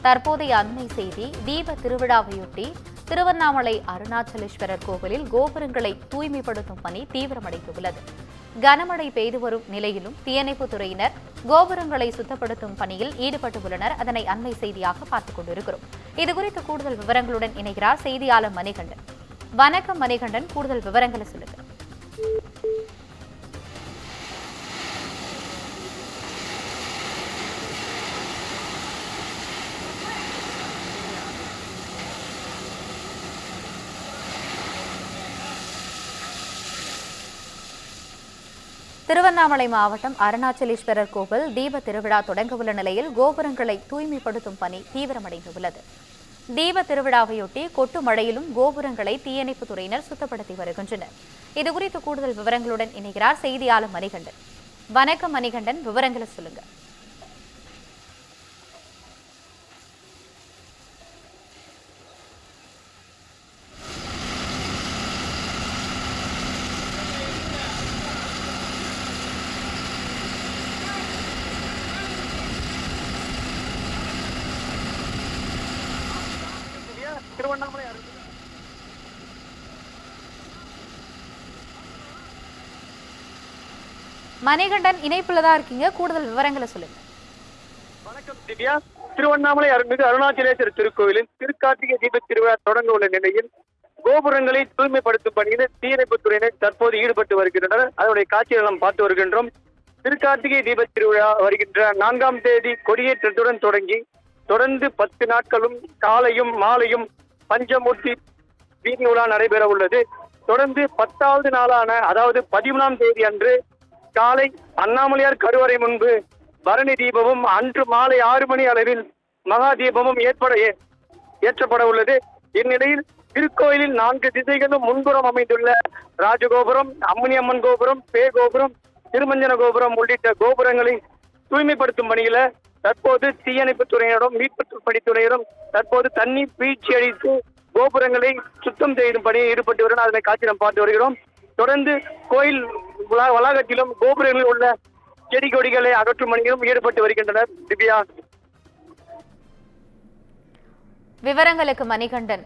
தற்போதைய அண்மை செய்தி. தீப திருவிழாவையொட்டி திருவண்ணாமலை அருணாச்சலேஸ்வரர் கோவிலில் கோபுரங்களை தூய்மைப்படுத்தும் பணி தீவிரமடைந்துள்ளது. கனமழை பெய்து வரும் நிலையிலும் தீயணைப்புத் துறையினர் கோபுரங்களை சுத்தப்படுத்தும் பணியில் ஈடுபட்டுள்ளனர். அதனை அண்மை செய்தியாக பார்த்துக் கொண்டிருக்கிறோம். இதுகுறித்து கூடுதல் விவரங்களுடன் இணைகிறார் செய்தியாளர் மணிகண்டன். வணக்கம் மணிகண்டன், கூடுதல் விவரங்களை சொல்லுங்க. திருவண்ணாமலை மாவட்டம் அருணாச்சலேஸ்வரர் கோவில் தீப திருவிழா தொடங்கவுள்ள நிலையில் கோபுரங்களை தூய்மைப்படுத்தும் பணி தீவிரமடைந்துள்ளது. தீப திருவிழாவையொட்டி கொட்டு மழையிலும் கோபுரங்களை தீயணைப்புத் துறையினர் சுத்தப்படுத்தி வருகின்றனர். இதுகுறித்து கூடுதல் விவரங்களுடன் இணைகிறார் செய்தியாளர் மணிகண்டன். வணக்கம் மணிகண்டன், விவரங்களை சொல்லுங்க. திருவண்ணாமலை மணிகண்டன் இணைப்புலதான் இருக்கீங்க, கூடுதல் விவரங்களை சொல்லுங்க. வணக்கம் திவ்யா. திருவண்ணாமலை அருள்மிகு அருணாச்சலேஸ்வரர் திருக்கோவிலில் திருக்கார்த்திகை தீப திருவிழா தொடங்க உள்ள நிலையில் கோபுரங்களை தூய்மைப்படுத்தும் பணியில் தீயணைப்புத் துறையினர் தற்போது ஈடுபட்டு வருகின்றனர். அதனுடைய காட்சிகளை நாம் பார்த்து வருகின்றோம். திருக்கார்த்திகை தீப திருவிழா வருகின்ற 4ஆம் தேதி கொடியேற்றத்துடன் தொடங்கி தொடர்ந்து 10 நாட்களும் காலையும் மாலையும் பஞ்சமூர்த்தி வீதி உலா நடைபெற உள்ளது. தொடர்ந்து 10வது நாளான அதாவது 13ஆம் தேதி அன்று காலை அண்ணாமலையார் கருவறை முன்பு பரணி தீபமும் அன்று மாலை 6 மணி அளவில் மகா தீபமும் ஏற்றப்பட உள்ளது. இந்நிலையில் திருக்கோயிலில் 4 திசைகளும் முன்புறம் அமைந்துள்ள ராஜகோபுரம், அம்மணியம்மன் கோபுரம், பே கோபுரம், திருமஞ்சன கோபுரம் உள்ளிட்ட கோபுரங்களை தூய்மைப்படுத்தும் பணியில தற்போது தீயணைப்புத் துறையினரும் மீட்பு பணித்துறையினரும் தற்போது தண்ணீர் பீழ்ச்சி அடித்து கோபுரங்களை சுத்தம் செய்யும் பணியில் ஈடுபட்டு வருகிறோம். அதனை காட்சி நாம் பார்த்து வருகிறோம். தொடர்ந்து கோயில் வளாகத்திலும் கோபுரங்களில் உள்ள செடி கொடிகளை அகற்றும் பணியிலும் ஈடுபட்டு வருகின்றனர். திவ்யா, விவரங்களுக்கு மணிகண்டன்